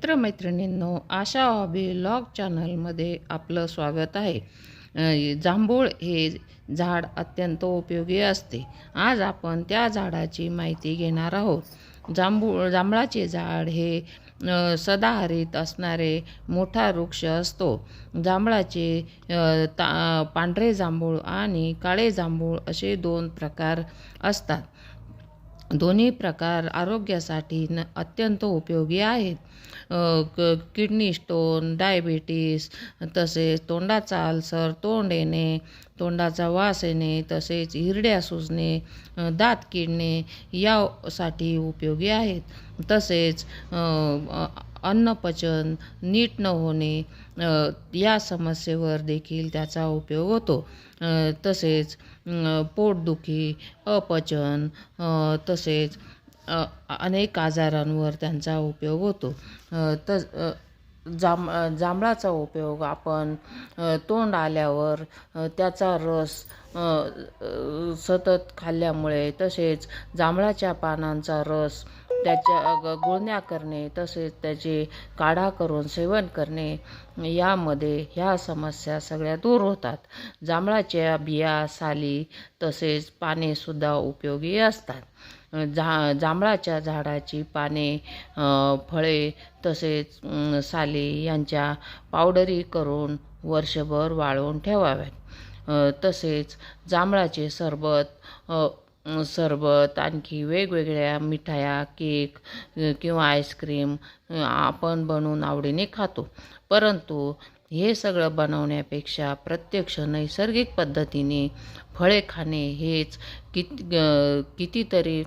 मित्रमैत्रिणींनो, आशा hobby vlog चॅनलमध्ये आपलं स्वागत आहे. जांभूळ हे झाड अत्यंत उपयोगी असते. आज आपण त्या झाडाची माहिती घेणार आहोत. जांभळाचे झाड हे सदाहरित असणारे मोठा वृक्ष असतो. जांभळाचे पांढरे जांभूळ आणि काळे जांभूळ असे दोन प्रकार असतात. दोन्ही प्रकार आरोग्यासाठी अत्यंत उपयोगी आहेत. किडनी स्टोन, डायबिटीस, तसेच तोंडाचा अल्सर, तोंड येणे, तोंडाचा वास येणे, तसेच हिरड्या सुजणे, दात किडणे यासाठी उपयोगी आहेत. तसेच अन्नपचन नीट न होणे या समस्येवर देखील त्याचा उपयोग होतो. तसेच पोटदुखी, अपचन, तसेच अनेक आजारांवर त्यांचा उपयोग होतो. जांभळाचा उपयोग आपण तोंड आल्यावर त्याचा रस सतत खाल्ल्यामुळे, तसेच जांभळाच्या पानांचा रस त्याच्या गुळण्या करणे, तसेच त्याचे काढा करून सेवन करणे यामध्ये ह्या समस्या सगळ्या दूर होतात. जांभळाच्या बिया, साली तसेच पानेसुद्धा उपयोगी असतात. जांभळाच्या झाडाची पाने, फळे तसेच साली यांच्या पावडरी करून वर्षभर वाळवून ठेवाव्यात. तसेच जांभळाचे सरबत आणखी वेगवेगळ्या मिठाया, केक किंवा आईस्क्रीम आपण बनवून आवडीने खातो. परंतु हे सगळं बनवण्यापेक्षा प्रत्यक्ष नैसर्गिक पद्धतीने फळे खाणे हेच कितीतरी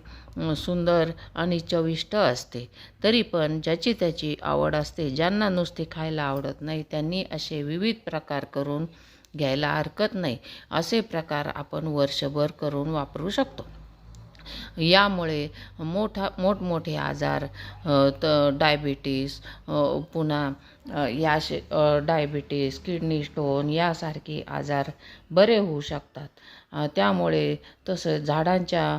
सुंदर आणि चविष्ट असते. तरी पण ज्याची त्याची आवड असते. ज्यांना नुसते खायला आवडत नाही त्यांनी असे विविध प्रकार करून घ्यायला हरकत नाही. असे प्रकार आपण वर्षभर करून वापरू शकतो. यामुळे मोठमोठे आजार, डायबिटीस, पुन्हा डायबिटीस, किडनी स्टोन यासारखे आजार बरे होऊ शकतात. त्यामुळे तसंच झाडांच्या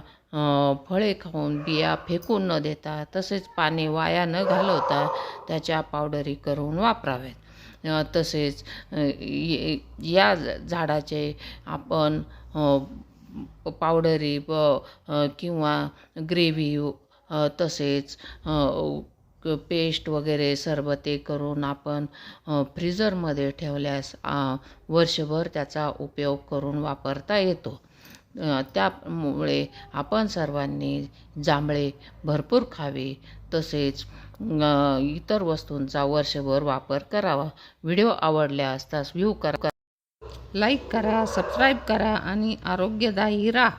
फळे खाऊन बिया फेकून न देता, तसेच पाने वाया न घालवता त्याच्या पावडरी करून वापराव्यात. तसेच या झाडाचे आपण पावडरी किंवा ग्रेव्ही, तसेच पेस्ट वगैरे सरबते करून आपण फ्रीजरमध्ये ठेवल्यास वर्षभर त्याचा उपयोग करून वापरता येतो. त्यामुळे आपण सर्वांनी जांभळे भरपूर खावे, तसेच इतर वस्तूंचा वर्षभर वापर करावा. व्हिडिओ आवडल्या असल्यास लाईक करा, सबस्क्राईब करा आणि आरोग्यदायी राहा.